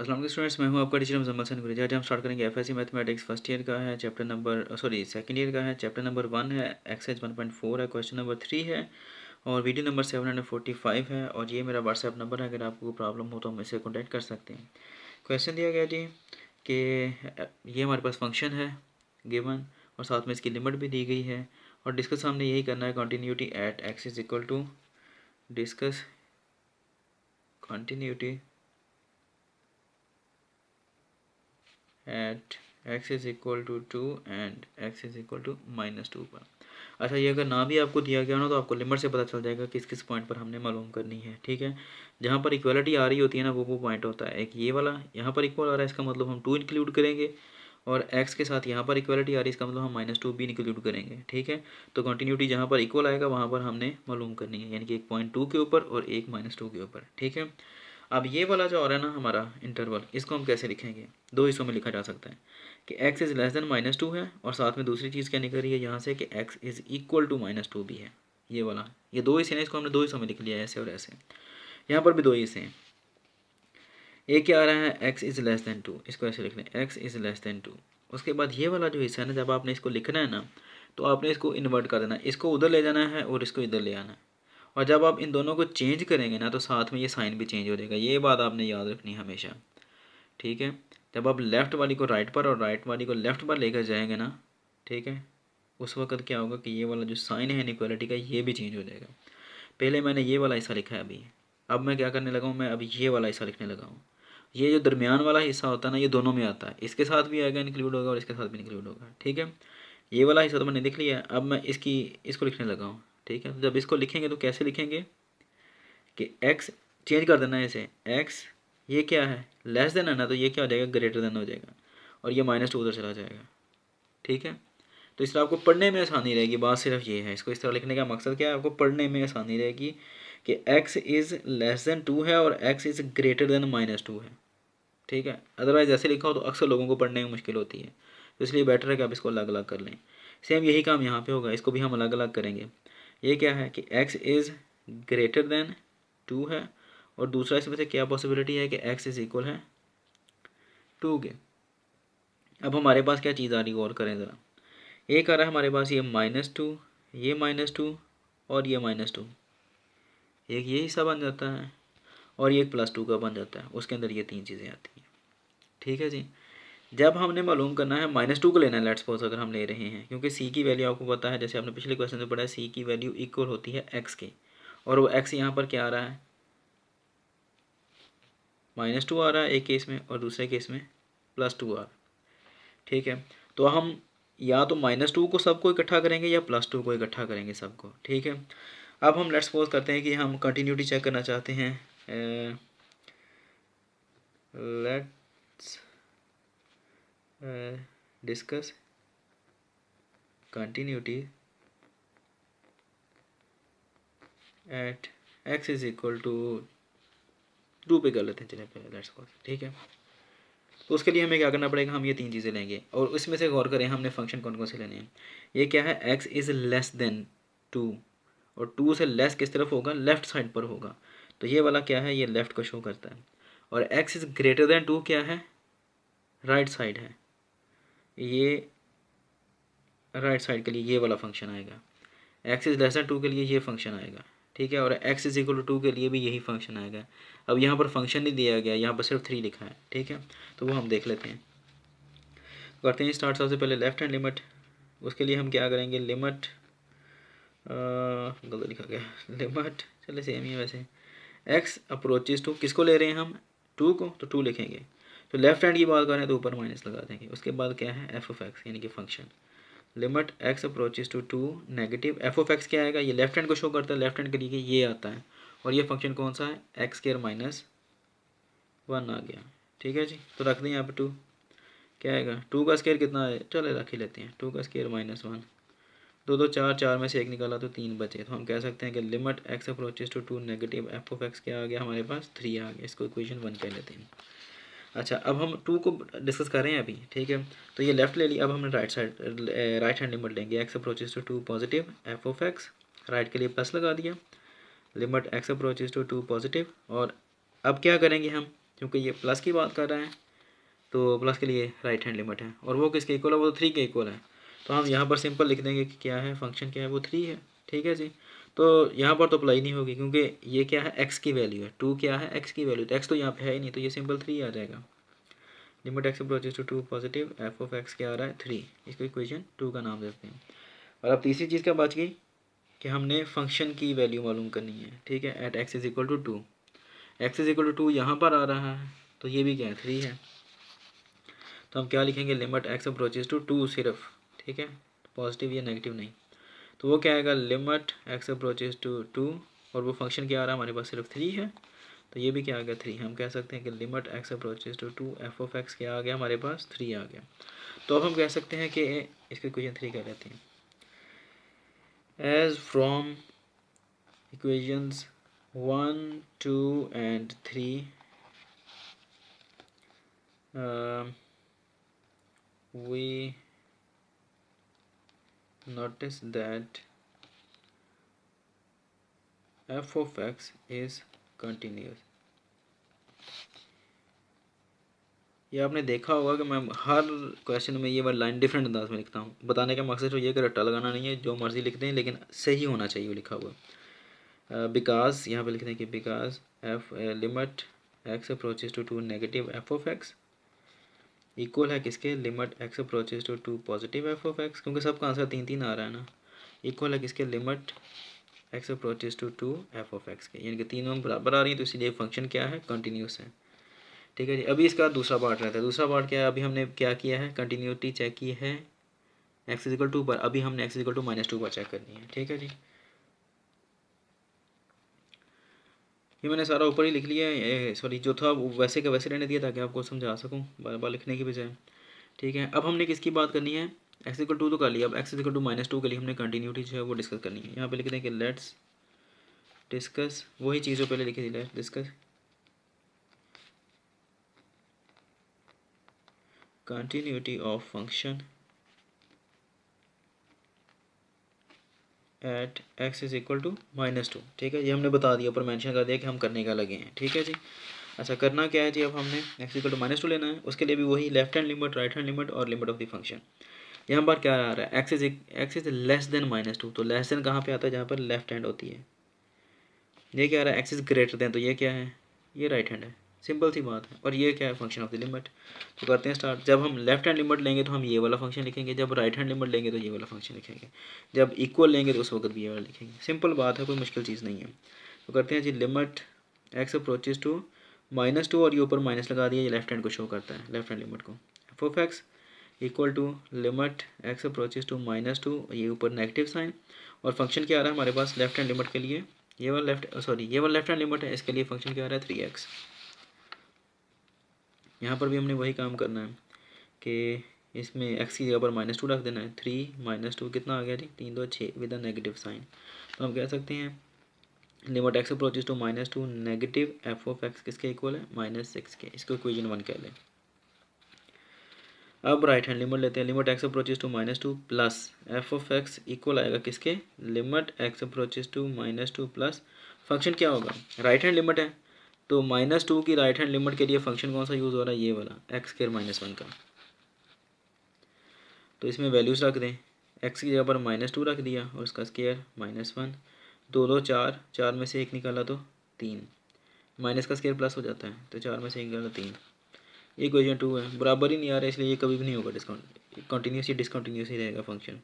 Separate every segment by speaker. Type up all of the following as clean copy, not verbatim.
Speaker 1: अस्सलाम वालेकुम स्टूडेंट्स, मैं हूं आपका टीचर मुजम्मल हसन गुरेजा। आज हम स्टार्ट करेंगे एफएससी मैथमेटिक्स फर्स्ट ईयर का है, चैप्टर नंबर सेकंड ईयर का है। चैप्टर नंबर 1 है, एक्सरसाइज 1.4 है, क्वेश्चन नंबर 3 है और वीडियो नंबर 745 है। और ये मेरा व्हाट्सएप नंबर है, अगर आपको प्रॉब्लम हो तो हम इससे कॉन्टैक्ट कर सकते हैं। क्वेश्चन दिया गया जी कि ये हमारे पास फंक्शन है गिवन और साथ में इसकी लिमिट भी दी गई है और डिस्कस हमने यही करना है, continuity at X is equal to discuss continuity at x is equal to 2 and x is equal to -2 पर। अच्छा, ये अगर ना भी आपको दिया गया ना तो आपको लिमिट से पता चल जाएगा किस किस पॉइंट पर हमने मालूम करनी है। ठीक है, जहाँ पर इक्वलिटी आ रही होती है ना वो पॉइंट होता है। एक ये वाला यहाँ पर इक्वल आ रहा है, इसका मतलब हम 2 इंक्लूड करेंगे और x के साथ यहाँ पर इक्वलिटी आ रही है, इसका मतलब हम -2 भी इंक्लूड करेंगे। ठीक है, तो कंटिन्यूटी जहाँ पर इक्वल आएगा वहाँ पर हमने मालूम करनी है, यानी कि एक पॉइंट 2 के ऊपर और एक -2 के ऊपर। ठीक है, अब ये वाला जो आ रहा है ना हमारा इंटरवल, इसको हम कैसे लिखेंगे? दो हिस्सों में लिखा जा सकता है कि x इज़ लेस देन -2 है और साथ में दूसरी चीज़ क्या निकल रही है यहाँ से कि x इज़ इक्वल टू -2 भी है। ये वाला, ये दो हिस्से हैं, इसको हमने दो हिस्सों में लिख लिया है, ऐसे और ऐसे। यहाँ पर भी दो हिस्से हैं। एक क्या आ रहा है, x इज़ लेस देन 2, इसको ऐसे लिख लें, x इज़ लेस देन 2। उसके बाद ये वाला जो हिस्सा है ना, जब आपने इसको लिखना है ना तो आपने इसको इन्वर्ट कर देना है, इसको उधर ले जाना है और इसको इधर ले आना है। और जब आप इन दोनों को चेंज करेंगे ना तो साथ में ये साइन भी चेंज हो जाएगा। ये बात आपने याद रखनी है हमेशा। ठीक है, जब आप लेफ़्ट वाली को राइट पर और राइट वाली को लेफ़्ट पर लेकर जाएंगे ना, ठीक है, उस वक्त क्या होगा कि ये वाला जो साइन है इनइक्वालिटी का ये भी चेंज हो जाएगा। पहले मैंने ये वाला हिस्सा लिखा है अभी, अब मैं क्या करने लगा हूँ, मैं अभी ये वाला हिस्सा लिखने लगा हूँ। ये जो दरमियान वाला हिस्सा होता है ना, ये दोनों में आता है, इसके साथ भी आएगा, इंक्लूड होगा और इसके साथ भी इंक्लूड होगा। ठीक है, ये वाला हिस्सा तो मैंने लिख लिया है, अब मैं इसको लिखने लगा हूँ। ठीक है, तो जब इसको लिखेंगे तो कैसे लिखेंगे कि x चेंज कर देना है इसे, x ये क्या है लेस देन है ना, तो ये क्या हो जाएगा ग्रेटर देन हो जाएगा और ये -2 उधर चला जाएगा। ठीक है, तो इस तरह आपको पढ़ने में आसानी रहेगी। बात सिर्फ ये है, इसको इस तरह लिखने का मकसद क्या है, आपको पढ़ने में आसानी रहेगी कि x इज़ लेस देन 2 है और x इज़ ग्रेटर देन -2 है। ठीक है, अदरवाइज ऐसे लिखा हो तो अक्सर लोगों को पढ़ने में मुश्किल होती है, तो इसलिए बेटर है कि आप इसको अलग अलग कर लें। सेम यही काम यहाँ पे होगा, इसको भी हम अलग अलग करेंगे। ये क्या है कि x इज़ ग्रेटर देन 2 है और दूसरा इसमें से क्या पॉसिबिलिटी है कि x इज़ इक्वल है 2 के। अब हमारे पास क्या चीज़ आ रही है, गौर करें ज़रा। एक आ रहा है हमारे पास ये -2, ये -2 और ये -2, एक ये हिस्सा बन जाता है और ये एक +2 का बन जाता है, उसके अंदर ये तीन चीज़ें आती हैं। ठीक है जी, जब हमने मालूम करना है -2 को लेना है, लेट्स सपोज अगर हम ले रहे हैं, क्योंकि c की वैल्यू आपको पता है, जैसे आपने पिछले क्वेश्चन में पढ़ा है, c की वैल्यू इक्वल होती है x के, और वो x यहाँ पर क्या आ रहा है, -2 आ रहा है एक केस में और दूसरे केस में +2 आ रहा है। ठीक है, तो हम या तो -2 को सबको इकट्ठा करेंगे या +2 को इकट्ठा करेंगे सबको। ठीक है, अब हम लेट्स सपोज करते हैं कि हम कंटिन्यूटी चेक करना चाहते हैं। Let's discuss continuity at x is equal to 2 पे कर लेते हैं, चलिए पहले लेट्स सपोज। ठीक है, तो उसके लिए हमें क्या करना पड़ेगा, हम ये तीन चीज़ें लेंगे और इसमें से गौर करें हमने फंक्शन कौन कौन से लेने हैं। ये क्या है, x इज़ लेस देन 2 और 2 से लेस किस तरफ होगा, लेफ़्ट साइड पर होगा, तो ये वाला क्या है, ये लेफ़्ट को शो करता है। और x इज़ ग्रेटर देन 2 क्या है, राइट साइड है, ये राइट साइड के लिए ये वाला फंक्शन आएगा। x इज़ लेस देन 2 के लिए ये फंक्शन आएगा। ठीक है, और x इज इक्वल टू 2 के लिए भी यही फंक्शन आएगा। अब यहाँ पर फंक्शन नहीं दिया गया, यहाँ पर सिर्फ 3 लिखा है। ठीक है, तो वो हम देख लेते हैं, करते हैं स्टार्ट। सबसे पहले लेफ्ट हैंड लिमिट, उसके लिए हम क्या करेंगे, लिमिट गलत लिखा गया, लिमिट चले सेम ही है वैसे, x अप्रोचेज टू, किसको ले रहे हैं हम, 2 को, तो 2 लिखेंगे। तो लेफ्ट हैंड की बात करें तो ऊपर माइनस लगा देंगे। उसके बाद क्या है, एफ ऑफ एक्स यानी कि function, limit x approaches to 2 negative, F of X क्या आएगा, ये लेफ्ट हैंड को शो करता है, लेफ्ट हैंड के लिए ये आता है और ये फंक्शन कौन सा है, एक्स स्क्वायर -1 आ गया। ठीक है जी, तो रख दें यहाँ पे 2, क्या आएगा, 2 का स्क्वायर कितना है, चले रख ही लेते हैं, 2 का स्क्वायर -1, 2 2 4, 4 में से एक निकाला तो 3 बचे, तो हम कह सकते हैं कि limit x approaches to 2 negative, F of X क्या आ गया हमारे पास, 3 आ गया। इसको इक्वेशन 1 कह लेते हैं। अच्छा, अब हम 2 को डिस्कस कर रहे हैं अभी। ठीक है, तो ये लेफ्ट ले लिया, अब हम right side right hand limit लेंगे, x approaches to 2 positive, F of X right के लिए प्लस लगा दिया, limit x approaches to 2 positive. और अब क्या करेंगे हम, क्योंकि ये प्लस की बात कर रहा है तो प्लस के लिए राइट हैंड लिमिट है, और वो किसके इक्वल है, वो 3 के इक्वल है। तो हम यहाँ पर सिंपल लिख देंगे कि क्या है, फंक्शन क्या है, वो 3 है। ठीक है जी। तो यहाँ पर तो अप्लाई नहीं होगी क्योंकि ये क्या है, एक्स की वैल्यू है, 2 क्या है, एक्स की वैल्यू, तो एक्स तो यहाँ पे है ही नहीं, तो ये सिंपल 3 आ जाएगा। Limit X approaches to 2 positive F of X क्या आ रहा है, 3। इसको इक्वेशन 2 का नाम देते हैं। और अब तीसरी चीज़ क्या बच गई कि हमने फंक्शन की वैल्यू मालूम करनी है। ठीक है, at X is equal to 2, X is equal to 2 यहाँ पर आ रहा है, तो ये भी क्या है, 3 है। तो हम क्या लिखेंगे, लिमिट एक्स अप्रोचेस टू 2 सिर्फ। ठीक है, पॉजिटिव या नेगेटिव नहीं। तो वो क्या आएगा, लिमिट एक्स अप्रोचेस टू 2, और वो फंक्शन क्या आ रहा है हमारे पास, सिर्फ 3 है, तो ये भी क्या आ गया, 3। हम कह सकते हैं कि limit X approaches to 2 F of X क्या आ गया हमारे पास, 3 आ गया। तो अब हम कह सकते हैं कि इसके इक्वेशन 3 कह लेते हैं। As from equations 1, 2 and 3 we notice that f of x is continuous। ये आपने देखा होगा कि मैं हर क्वेश्चन में ये वाली लाइन डिफरेंट अंदाज में लिखता हूँ। बताने का मकसद तो ये कि रट्टा लगाना नहीं है, जो मर्जी लिख दें लेकिन सही होना चाहिए वो लिखा हुआ। बिकॉज यहाँ पे लिख दें कि because F limit X approaches to 2 negative F of X equal है किसके, limit X approaches to 2 positive F of X, क्योंकि सबका आंसर 3 आ रहा है ना। इक्वल है किसके, limit X approaches to 2 F of X के, यानी कि तीनों बराबर आ रही है, तो इसलिए फंक्शन क्या है, कंटिन्यूस है। ठीक है जी। अभी इसका दूसरा पार्ट रहता है। दूसरा पार्ट क्या है, अभी हमने क्या किया है, कंटिन्यूटी चेक की है एक्स इजिकल टू पर, अभी हमने एक्स इजिकल टू -2 पर चेक करनी है। ठीक है जी। ये मैंने सारा ऊपर ही लिख लिया है, सॉरी जो था वैसे का वैसे रहने दिया ताकि आपको समझा सकूं बार बार लिखने की बजाय। ठीक है, अब हमने किसकी बात करनी है, एक्स इजिकल टू तो कर लिया, अब एक्स इजिकल टू -2 के लिए हमने कंटिन्यूटी जो है वो डिस्कस करनी है। यहाँ पे लिख दें कि लेट्स डिस्कस, वही चीज़ जो पहले लिखी थी, let's discuss continuity of function at X is equal to -2। ठीक है, ये हमने बता दिया, ऊपर मेंशन कर दिया कि हम करने का लगे हैं। ठीक है जी। अच्छा, करना क्या है जी, अब हमने एक्स इक्वल टू -2 लेना है। उसके लिए भी वही left hand limit, right hand limit और लिमिट ऑफ द फंक्शन। यहाँ पर क्या आ रहा है, एक्स इज लेस देन -2, तो लेस देन कहाँ पे आता है, जहाँ पर लेफ्ट हैंड होती है। ये क्या आ रहा है, एक्स इज ग्रेटर देन, तो ये क्या है, ये राइट हैंड है। सिंपल सी बात है। और ये क्या है, फंक्शन ऑफ द लिमिट। तो करते हैं स्टार्ट। जब हम लेफ्ट हैंड लिमिट लेंगे तो हम ये वाला फंक्शन लिखेंगे, जब राइट हैंड लिमिट लेंगे तो ये वाला फंक्शन लिखेंगे, जब इक्वल लेंगे तो उस वक्त भी ये वाला लिखेंगे। सिंपल बात है, कोई मुश्किल चीज़ नहीं है। तो करते हैं जी, लिमिट एक्स अप्रोचेस टू -2, और ये ऊपर माइनस लगा दिया, ये लेफ्ट हैंड को शो करता है, लेफ्ट हैंड लिमिट को। F of X equal to limit X approaches to -2, ये ऊपर नेगेटिव साइन, और फंक्शन क्या आ रहा है हमारे पास लेफ्ट हैंड लिमिट के लिए, ये वाला लेफ्ट हैंड लिमिट है, इसके लिए फंक्शन क्या आ रहा है, 3x। यहाँ पर भी हमने वही काम करना है कि इसमें x की जगह पर -2 रख देना है। 3 - 2 कितना आ गया जी, 3 2 6 विद अ नेगेटिव साइन। तो हम कह सकते हैं limit X approaches to -2 negative F of X किसके इक्वल है, -6 के। इसको इक्वेशन 1 कह लें। अब राइट हैंड लिमिट लेते हैं, limit X approaches to -2 plus F of X equal आएगा किसके, limit X approaches to -2 plus function क्या होगा, राइट हैंड लिमिट है, तो -2 की राइट हैंड लिमिट के लिए फंक्शन कौन सा यूज़ हो रहा है, ये वाला एक्स स्क्वायर -1 का। तो इसमें वैल्यूज़ रख दें, एक्स की जगह पर -2 रख दिया और उसका स्क्वायर -1, 2 2 4, 4 में से 1 निकाला तो 3, माइनस का स्क्वायर प्लस हो जाता है, तो 4 में से 1 निकाला 3। ये इक्वेशन 2 है, बराबर ही नहीं आ रहा है, इसलिए ये कभी भी नहीं होगा डिस्काउंट, कंटिन्यूस ही डिसकंटिन्यूस ही रहेगा फंक्शन।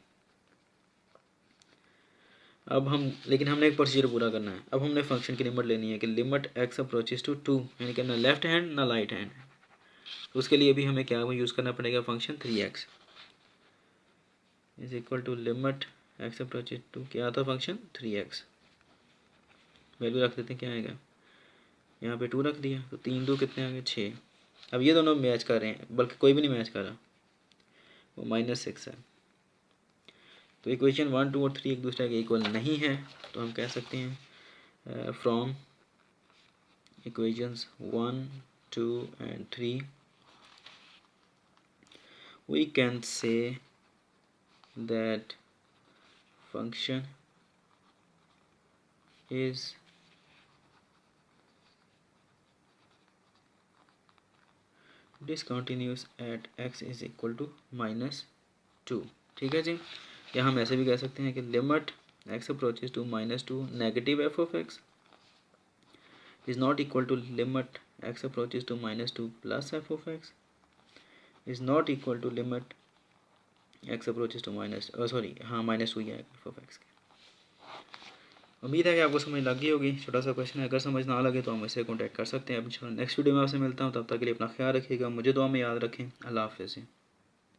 Speaker 1: अब हम, लेकिन हमने एक प्रोसीजर पूरा करना है। अब हमने फंक्शन की लिमिट लेनी है कि लिमिट एक्स अप्रोचेस टू 2, यानी कि ना लेफ्ट हैंड ना राइट हैंड। उसके लिए भी हमें क्या यूज़ करना पड़ेगा, function 3x is equal to limit X approaches to, क्या था फंक्शन 3x। वैल्यू रख देते हैं, क्या आएगा, यहाँ पे 2 रख दिया, तो 3 2 कितने आ गए, 6। अब ये दोनों मैच कर रहे हैं, बल्कि कोई भी नहीं मैच कर रहा, वो -6 है। तो इक्वेशन 1 2 और 3 एक दूसरे के इक्वल नहीं है, तो हम कह सकते हैं from equations 1 2 and 3 we can say that function is discontinuous at x is equal to -2। ठीक है जी, या हम ऐसे भी कह सकते हैं कि limit x approaches to -2 negative F of X is not equal to limit x approaches to -2 plus F of X is not equal to limit x approaches to -2 ही है एफ ऑफ एक्स के। उम्मीद है कि आपको समझ लग गई होगी। छोटा सा क्वेश्चन है, अगर समझ ना लगे तो हम मुझसे कॉन्टैक्ट कर सकते हैं। अब इंशाल्लाह नेक्स्ट वीडियो में आपसे मिलता हूँ, तब तक के लिए अपना ख्याल रखिएगा, मुझे दुआ में याद रखें। अल्लाह हाफ़िज़।